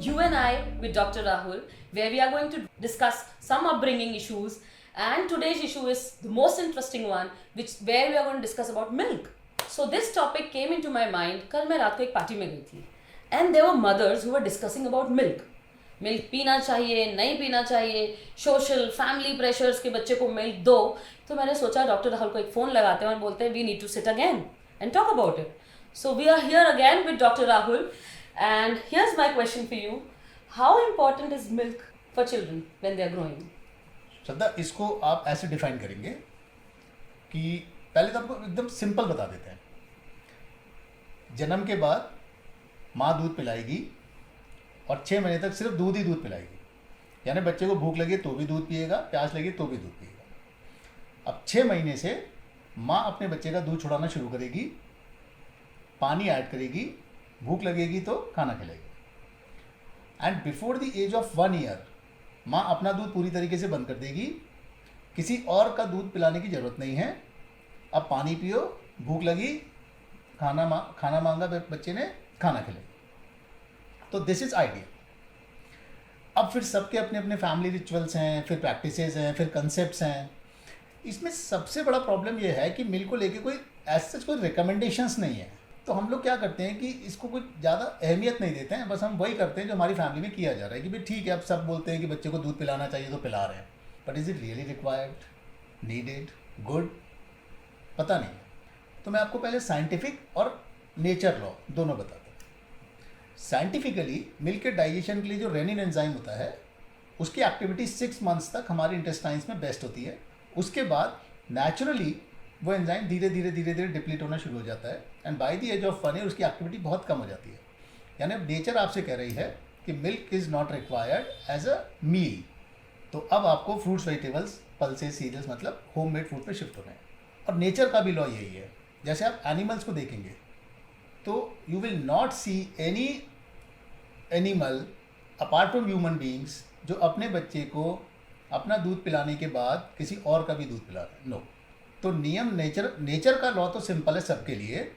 you and I with Dr. Rahul, where we are going to discuss some upbringing issues. And today's issue is the most interesting one, where we are going to discuss about milk. So this topic came into my mind. कल मैं रात को एक party में गई थी, and there were mothers who were discussing about milk. Milk पीना चाहिए, नहीं पीना चाहिए, सोशल फैमिली प्रेशर्स के बच्चे को मिल्क दो. तो मैंने सोचा डॉक्टर राहुल को एक फ़ोन लगाते हैं और बोलते हैं we need to sit again and talk about it. So we are here again with doctor Rahul and here's my question for you. How important is milk for children when they are growing? Shraddha, इसको आप ऐसे define करेंगे कि पहले तो आपको एकदम simple बता देते हैं. जन्म के बाद माँ दूध पिलाएगी और 6 महीने तक सिर्फ दूध ही दूध पिलाएगी. यानी बच्चे को भूख लगे तो भी दूध पिएगा, प्यास लगे तो भी दूध पिएगा. अब 6 महीने से माँ अपने बच्चे का दूध छुड़ाना शुरू करेगी, पानी ऐड करेगी, भूख लगेगी तो खाना खिलाएगी. And before the age of 1 year माँ अपना दूध पूरी तरीके से बंद कर देगी. किसी और का दूध पिलाने की ज़रूरत नहीं है. अब पानी पियो, भूख लगी, खाना मांगा बच्चे ने, खाना खिलाएगी. तो दिस इज़ आइडिया. अब फिर सबके अपने अपने फैमिली रिचुअल्स हैं, फिर प्रैक्टिसेस हैं, फिर कंसेप्ट्स हैं. इसमें सबसे बड़ा प्रॉब्लम यह है कि मिल्क को लेके कोई ऐसा कोई रिकमेंडेशंस नहीं है. तो हम लोग क्या करते हैं कि इसको कोई ज़्यादा अहमियत नहीं देते हैं. बस हम वही करते हैं जो हमारी फैमिली में किया जा रहा है कि भाई ठीक है, अब सब बोलते हैं कि बच्चे को दूध पिलाना चाहिए तो पिला रहे हैं. But is it really required, needed, good? पता नहीं. तो मैं आपको पहले साइंटिफिक और नेचर लॉ दोनों बताता हूँ. साइंटिफिकली मिल्क के डाइजेशन के लिए जो रेनिन एंजाइम होता है उसकी एक्टिविटी 6 मंथ्स तक हमारे इंटेस्टाइन्स में बेस्ट होती है. उसके बाद नेचुरली वो एंजाइम धीरे धीरे डिप्लीट होना शुरू हो जाता है. And by the age of 1 year उसकी एक्टिविटी बहुत कम हो जाती है. यानी अब नेचर आपसे कह रही है कि milk is not required as a meal. तो अब आपको फ्रूट्स, वेजिटेबल्स, पल्सेस, सीरियल्स मतलब होम मेड फूड पे शिफ्ट होना है. और नेचर का भी लॉ यही है. जैसे आप एनिमल्स को देखेंगे तो you will not see any animal apart from human beings जो अपने बच्चे को अपना दूध पिलाने के बाद किसी और का भी दूध पिला रहे हैं. नो. तो नियम नेचर का लॉ तो सिंपल है सबके लिए.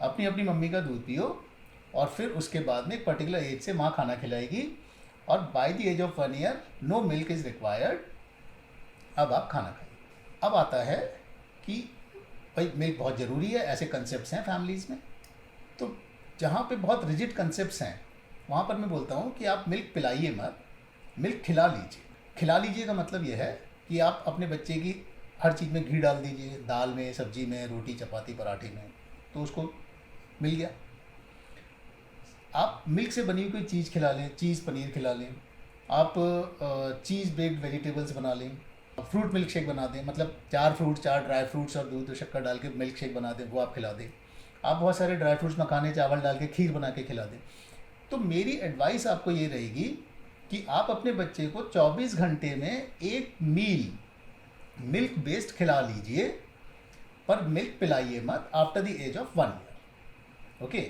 अपनी अपनी मम्मी का दूध पियो और फिर उसके बाद में एक पर्टिकुलर एज से माँ खाना खिलाएगी और by the age of 1 year no milk is required. अब आप खाना खाइए. अब आता है कि भाई मिल्क बहुत ज़रूरी है, ऐसे कंसेप्ट्स हैं फैमिलीज़ में. तो जहाँ पे बहुत रिजिड कंसेप्ट्स हैं वहाँ पर मैं बोलता हूँ कि आप मिल्क पिलाइए मत, मिल्क खिला लीजिए. खिला लीजिए का मतलब ये है कि आप अपने बच्चे की हर चीज़ में घी डाल दीजिए, दाल में, सब्जी में, रोटी, चपाती, पराठे में, तो उसको मिल गया. आप मिल्क से बनी हुई कोई चीज़ खिला लें, चीज़ पनीर खिला लें, आप चीज़ बेस्ड वेजिटेबल्स बना लें, फ्रूट मिल्क शेक बना दें, मतलब 4 फ्रूट, 4 ड्राई फ्रूट्स और दूध और शक्कर डाल के मिल्क शेक बना दें, वो आप खिला दें. आप बहुत सारे ड्राई फ्रूट्स, मखाने, चावल डाल के खीर बना के खिला दें. तो मेरी एडवाइस आपको ये रहेगी कि आप अपने बच्चे को 24 घंटे में एक मील मिल्क बेस्ड खिला लीजिए, पर मिल्क पिलाइए मत after the age of 1 year. Okay.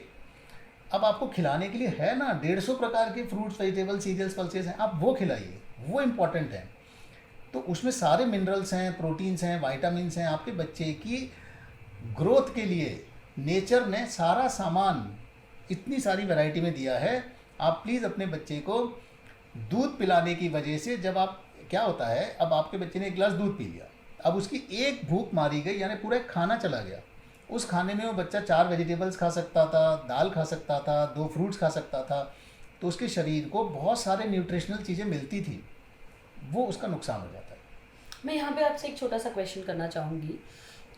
अब आपको खिलाने के लिए है ना 150 प्रकार के फ्रूट्स, वेजिटेबल्स, सीरियल्स, पल्सेस हैं, आप वो खिलाइए, वो इम्पॉर्टेंट है. तो उसमें सारे मिनरल्स हैं, प्रोटीन्स हैं, वाइटामिन्स हैं. आपके बच्चे की ग्रोथ के लिए नेचर ने सारा सामान इतनी सारी वैरायटी में दिया है. आप प्लीज़ अपने बच्चे को दूध पिलाने की वजह से, जब आप क्या होता है, अब आपके बच्चे ने 1 गिलास दूध पी लिया, अब उसकी एक भूख मारी गई, यानी पूरा एक खाना चला गया. उस खाने में वो बच्चा 4 वेजिटेबल्स खा सकता था, दाल खा सकता था, 2 फ्रूट्स खा सकता था. तो उसके शरीर को बहुत सारे न्यूट्रिशनल चीज़ें मिलती थी, वो उसका नुकसान हो जाता है. मैं यहाँ पे आपसे एक छोटा सा क्वेश्चन करना चाहूँगी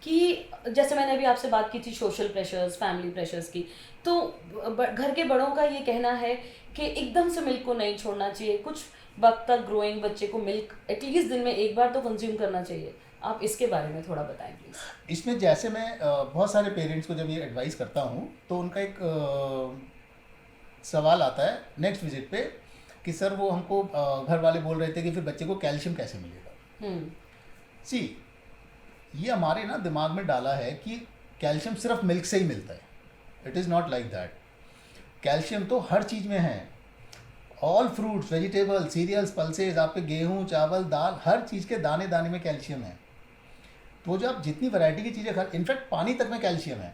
कि जैसे मैंने अभी आपसे बात की थी सोशल प्रेशर्स, फैमिली प्रेशर्स की. तो घर के बड़ों का ये कहना है कि एकदम से मिल्क को नहीं छोड़ना चाहिए, कुछ वक्त तक ग्रोइंग बच्चे को मिल्क एटलीस्ट दिन में एक बार तो कंज्यूम करना चाहिए. आप इसके बारे में थोड़ा बताएं प्लीज़. इसमें जैसे मैं बहुत सारे पेरेंट्स को जब ये एडवाइस करता हूँ तो उनका एक सवाल आता है नेक्स्ट विजिट पे कि सर वो हमको घर वाले बोल रहे थे कि फिर बच्चे को कैल्शियम कैसे मिलेगा. सी, ये हमारे ना दिमाग में डाला है कि कैल्शियम सिर्फ मिल्क से ही मिलता है. It is not like that. Calcium तो हर चीज़ में है. All fruits, vegetables, cereals, pulses, आपके गेहूँ, चावल, दाल, हर चीज़ के दाने दाने में कैल्शियम है. तो जो आप जितनी वैरायटी की चीज़ें खा, इनफैक्ट पानी तक में कैल्शियम है.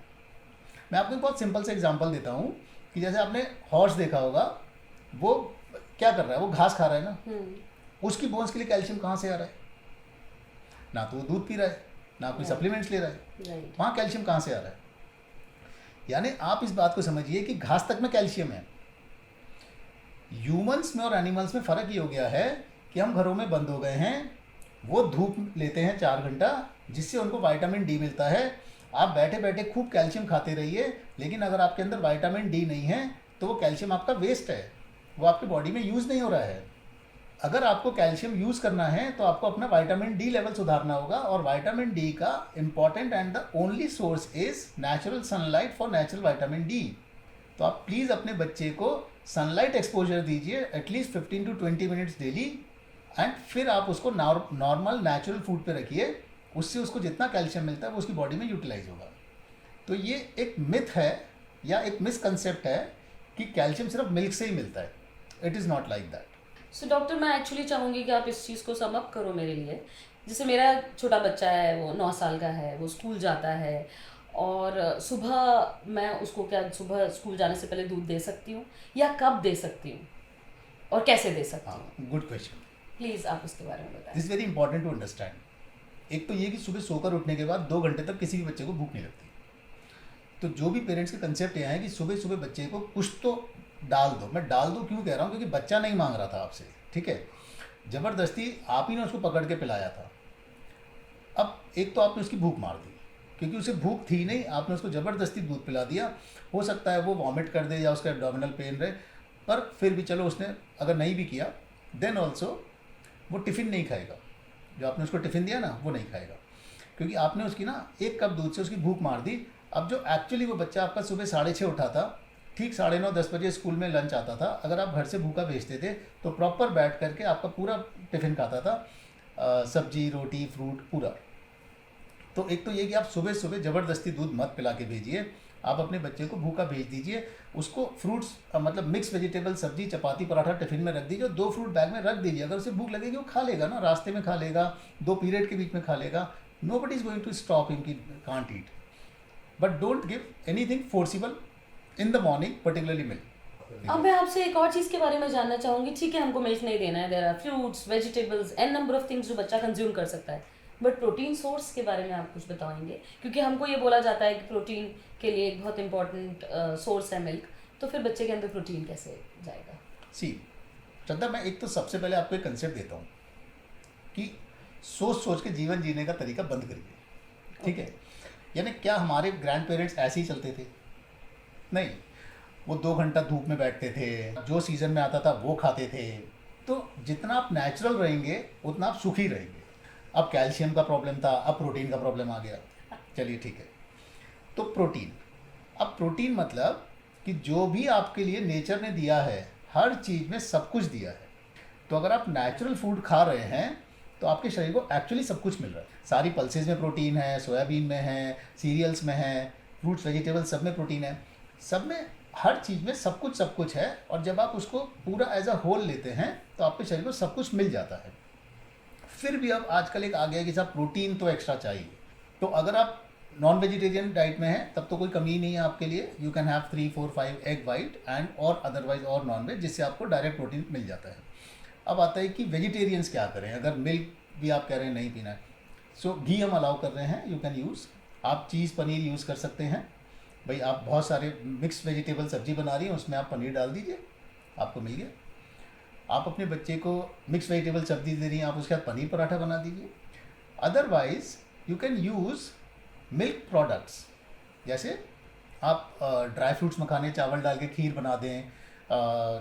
मैं आपको एक बहुत सिंपल से एग्जांपल देता हूँ कि जैसे आपने हॉर्स देखा होगा, वो क्या कर रहा है, वो घास खा रहा है ना, उसकी बोन्स के लिए कैल्शियम कहाँ से आ रहा है? ना तो वो दूध पी रहा है, ना कोई सप्लीमेंट्स ले रहा है, राइट। वहाँ कैल्शियम कहाँ से आ रहा है? यानी आप इस बात को समझिए कि घास तक में कैल्शियम है। ह्यूमंस में और एनिमल्स में फ़र्क ये हो गया है कि हम घरों में बंद हो गए हैं, वो धूप लेते हैं 4 घंटा, जिससे उनको विटामिन डी मिलता है। आप बैठे बैठे खूब कैल्शियम खाते रहिए, लेकिन अगर आपके अंदर विटामिन डी नहीं है तो वो कैल्शियम आपका वेस्ट है, वो आपकी बॉडी में यूज़ नहीं हो रहा है। अगर आपको कैल्शियम यूज़ करना है तो आपको अपना विटामिन डी लेवल सुधारना होगा, और विटामिन डी का important and the only source is natural sunlight for natural vitamin D. तो आप प्लीज़ अपने बच्चे को सनलाइट एक्सपोजर दीजिए at least 15 to 20 minutes daily, and फिर आप उसको नॉर्मल नेचुरल फूड पे रखिए, उससे उसको जितना कैल्शियम मिलता है वो उसकी बॉडी में यूटिलाइज होगा। तो ये एक मिथ है या एक मिसकंसेप्ट है कि कैल्शियम सिर्फ मिल्क से ही मिलता है। It is not like that. So doctor, मैं एक्चुअली चाहूँगी कि आप इस चीज़ को सम अप करो मेरे लिए। जैसे मेरा छोटा बच्चा है, वो 9 साल का है, वो स्कूल जाता है, और सुबह मैं उसको क्या सुबह स्कूल जाने से पहले दूध दे सकती हूँ, या कब दे सकती हूँ, और कैसे दे सकती हूँ? हाँ, गुड क्वेश्चन। प्लीज़ आप उसके बारे में बताएं। This very important to understand. एक तो ये कि सुबह सोकर उठने के बाद 2 घंटे तक किसी भी बच्चे को भूख नहीं लगती। तो जो भी पेरेंट्स के कंसेप्ट ये है कि सुबह सुबह बच्चे को कुछ तो डाल दो, मैं डाल दो क्यों कह रहा हूँ, क्योंकि बच्चा नहीं मांग रहा था आपसे, ठीक है, ज़बरदस्ती आप ही ने उसको पकड़ के पिलाया था। अब एक तो आपने उसकी भूख मार दी, क्योंकि उसे भूख थी नहीं, आपने उसको ज़बरदस्ती दूध पिला दिया। हो सकता है वो वॉमिट कर दे या उसका एब्डोमिनल पेन रहे, पर फिर भी चलो उसने अगर नहीं भी किया, देन ऑल्सो वो टिफ़िन नहीं खाएगा। जो आपने उसको टिफ़िन दिया ना वो नहीं खाएगा, क्योंकि आपने उसकी ना 1 कप दूध से उसकी भूख मार दी। अब जो एक्चुअली वो बच्चा आपका सुबह 6:30 उठा था, ठीक 9:30 10 बजे स्कूल में लंच आता था, अगर आप घर से भूखा भेजते थे तो प्रॉपर बैठ करके आपका पूरा टिफ़िन खाता था, सब्जी रोटी फ्रूट पूरा। तो एक तो ये कि आप सुबह सुबह ज़बरदस्ती दूध मत पिला के भेजिए, आप अपने बच्चे को भूखा भेज दीजिए। उसको फ्रूट्स मतलब मिक्स वेजिटेबल सब्जी चपाती पराठा टिफ़िन में रख दीजिए, 2 फ्रूट बैग में रख दीजिए। अगर उसे भूख लगेगी वो खा लेगा ना, रास्ते में खा लेगा, 2 पीरियड के बीच में खा लेगा। Nobody is going to stop him कि can't eat, but don't give anything forcible in the morning, particularly milk. अब मैं आपसे एक और चीज़ के बारे में जानना चाहूँगी। ठीक है, हमको मिल्क नहीं देना है, there are fruits vegetables and number of things जो बच्चा कंज्यूम कर सकता है, बट प्रोटीन सोर्स के बारे में आप कुछ बताएंगे? क्योंकि हमको ये बोला जाता है कि प्रोटीन के लिए एक बहुत इंपॉर्टेंट सोर्स है मिल्क, तो फिर बच्चे के अंदर प्रोटीन कैसे जाएगा? सी श्रद्धा, मैं एक तो सबसे पहले आपको एक कंसेप्ट देता हूँ कि सोच सोच के जीवन जीने का तरीका बंद करिए, ठीक है। यानी क्या हमारे ग्रैंड पेरेंट्स ऐसे ही चलते थे? नहीं, वो 2 घंटा धूप में बैठते थे, जो सीज़न में आता था वो खाते थे। तो जितना आप नेचुरल रहेंगे उतना आप सुखी रहेंगे। अब कैल्शियम का प्रॉब्लम था, अब प्रोटीन का प्रॉब्लम आ गया। चलिए ठीक है, तो प्रोटीन, अब प्रोटीन मतलब कि जो भी आपके लिए नेचर ने दिया है, हर चीज़ में सब कुछ दिया है। तो अगर आप नेचुरल फूड खा रहे हैं तो आपके शरीर को एक्चुअली सब कुछ मिल रहा है। सारी पल्सेस में प्रोटीन है, सोयाबीन में है, सीरियल्स में है, फ्रूट्स वेजिटेबल्स सब में प्रोटीन है, सब में हर चीज़ में सब कुछ है। और जब आप उसको पूरा एज अ होल लेते हैं तो आपके शरीर को सब कुछ मिल जाता है। फिर भी अब आजकल एक आ गया कि साहब प्रोटीन तो एक्स्ट्रा चाहिए। तो अगर आप नॉन वेजिटेरियन डाइट में हैं तब तो कोई कमी नहीं है आपके लिए। You can have 3 4 5 egg white and और अदरवाइज और नॉन वेज, जिससे आपको डायरेक्ट प्रोटीन मिल जाता है। अब आता है कि वेजिटेरियंस क्या करें, अगर मिल्क भी आप कह रहे हैं नहीं पीना है, सो घी हम अलाउ कर रहे हैं, यू कैन यूज़। आप चीज़ पनीर यूज़ कर सकते हैं। भाई आप बहुत सारे मिक्स वेजिटेबल सब्जी बना रही हैं, उसमें आप पनीर डाल दीजिए, आपको मिल गया। आप अपने बच्चे को मिक्स वेजिटेबल सब्जी दे रही हैं, आप उसके साथ पनीर पराठा बना दीजिए। Otherwise you can use milk products, जैसे आप ड्राई फ्रूट्स मखाने चावल डाल के खीर बना दें,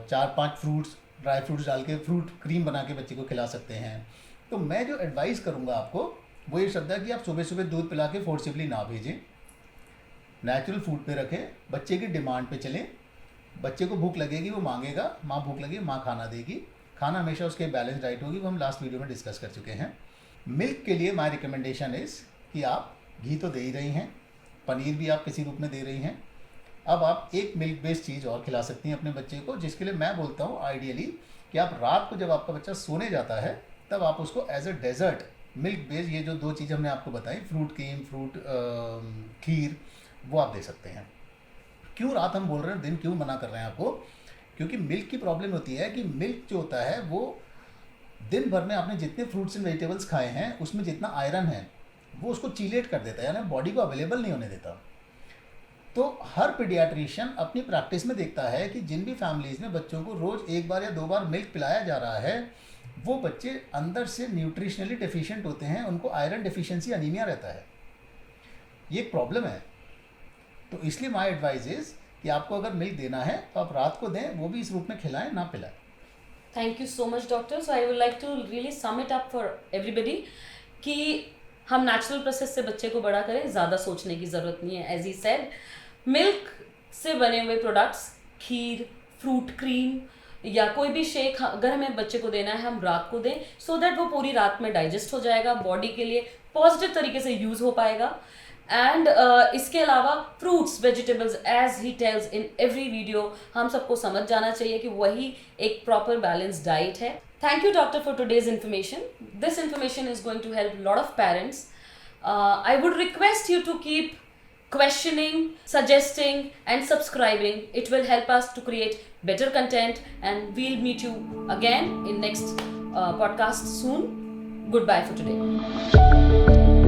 4-5 फ्रूट्स ड्राई फ्रूट्स डाल के फ्रूट क्रीम बना के बच्चे को खिला सकते हैं। तो मैं जो एडवाइस करूँगा आपको वो ये श्रद्धा कि आप सुबह सुबह दूध पिला के फोर्सिबली ना भेजें, नेचुरल फूड पे रखें, बच्चे की डिमांड पे चलें। बच्चे को भूख लगेगी वो मांगेगा, माँ भूख लगेगी माँ खाना देगी, खाना हमेशा उसके बैलेंस डाइट होगी, वो हम लास्ट वीडियो में डिस्कस कर चुके हैं। मिल्क के लिए माय रिकमेंडेशन इज़ कि आप घी तो दे ही रही हैं, पनीर भी आप किसी रूप में दे रही हैं, अब आप एक मिल्क बेस्ड चीज़ और खिला सकती हैं अपने बच्चे को, जिसके लिए मैं बोलता हूँ आइडियली कि आप रात को जब आपका बच्चा सोने जाता है तब आप उसको as a dessert milk based ये जो 2 चीज़ हमने आपको बताई, फ्रूट क्रीम फ्रूट खीर, वो आप दे सकते हैं। क्यों रात हम बोल रहे हैं, दिन क्यों मना कर रहे हैं आपको? क्योंकि मिल्क की प्रॉब्लम होती है कि मिल्क जो होता है वो दिन भर में आपने जितने फ्रूट्स एंड वेजिटेबल्स खाए हैं उसमें जितना आयरन है वो उसको चीलेट कर देता है, यानी बॉडी को अवेलेबल नहीं होने देता। तो हर पीडियाट्रिशियन अपनी प्रैक्टिस में देखता है कि जिन भी फैमिलीज़ में बच्चों को रोज़ 1 बार या 2 बार मिल्क पिलाया जा रहा है वो बच्चे अंदर से न्यूट्रिशनली डेफिशिएंट होते हैं, उनको आयरन डेफिशिएंसी अनीमिया रहता है। ये एक प्रॉब्लम है। तो इसलिए माय एडवाइस इज़ कि आपको अगर मिल्क देना है तो आप रात को दें, वो भी इस रूप में खिलाएं, ना पिलाएं। Thank you so much, doctor. So I would like to really sum it up for everybody कि हम नेचुरल प्रोसेस से बच्चे को बड़ा करें, ज़्यादा सोचने की ज़रूरत नहीं है। एज ही सेड, मिल्क से बने हुए प्रोडक्ट्स, खीर, फ्रूट क्रीम या कोई भी शेक अगर हमें बच्चे को देना है हम रात को दें, सो दैट वो पूरी रात में डाइजेस्ट हो जाएगा, बॉडी के लिए पॉजिटिव तरीके से यूज़ हो पाएगा। एंड इसके अलावा fruits vegetables as he tells in every video, हम सबको समझ जाना चाहिए कि वही एक प्रॉपर बैलेंस डाइट है। Thank you doctor for today's information. This information is going to help lot of parents. I would request you to keep questioning, suggesting and subscribing. It will help us to create better content, and we'll meet you again in next podcast soon. Goodbye for today.